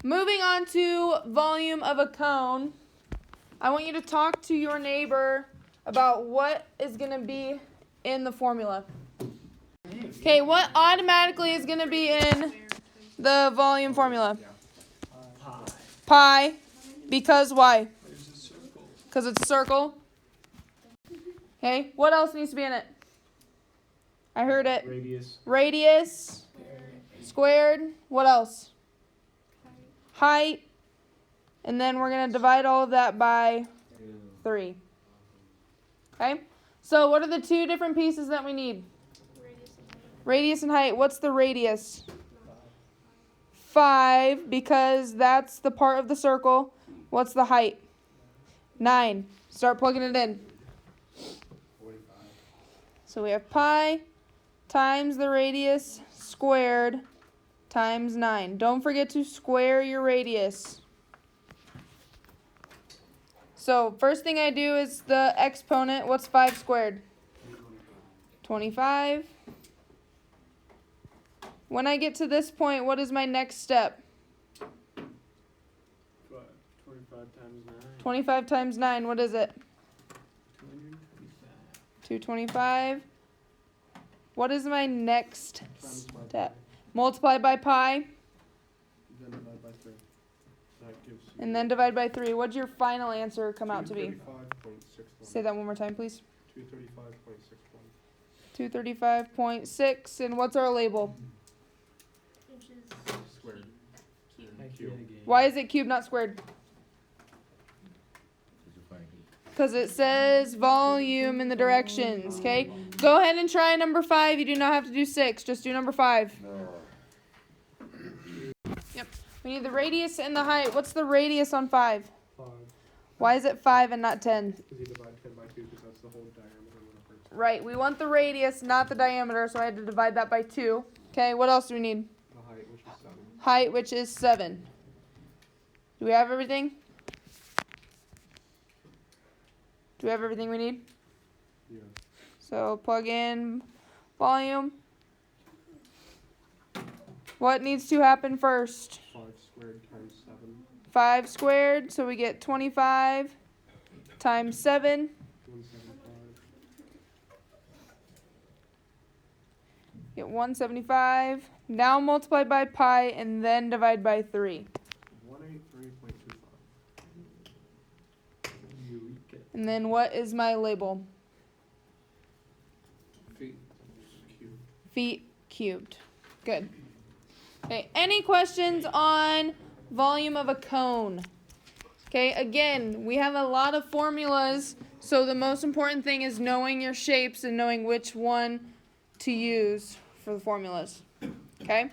Moving on to volume of a cone. I want you to talk to your neighbor about what is going to be in the formula. Okay, what automatically is going to be in the volume formula? Pi. Because why? Because it's a circle. Okay, what else needs to be in it? I heard it. Radius. Squared. What else? Height. And then we're going to divide all of that by 3. Okay? So what are the two different pieces that we need? Radius and height. What's the radius? 5, because that's the part of the circle. What's the height? 9. Start plugging it in. 45. So we have pi times the radius squared times 9. Don't forget to square your radius. So first thing I do is the exponent. What's 5 squared? 25. When I get to this point, what is my next step? 25 times 9. 25 times 9, what is it? 225. What is my next step? Multiply by pi. Then divide by 3. That gives you And then divide by 3. What'd your final answer come out to be? 235.61. Say that one more time, please. 235.61. 235.6. And what's our label? Squared. Cube. Why is it cubed, not squared? Because it says volume in the directions, okay? Go ahead and try number 5. You do not have to do 6. Just do number 5. Yep. We need the radius and the height. What's the radius on 5? 5. Why is it 5 and not 10? Because you divide 10 by 2 because that's the whole diameter. Right. We want the radius, not the diameter, so I had to divide that by 2. Okay, what else do we need? The height, which is 7. Height, which is 7. Do we have everything? Do we have everything we need? Yeah. So plug in volume. What needs to happen first? 5 squared times 7. 5 squared, so we get 25 times 7. 175. Get 175. Now multiply by pi and then divide by 3. 183.25. Eureka. And then what is my label? Feet cubed. Feet cubed. Good. Okay, any questions on volume of a cone? Okay, again, we have a lot of formulas, so the most important thing is knowing your shapes and knowing which one to use for the formulas. Okay?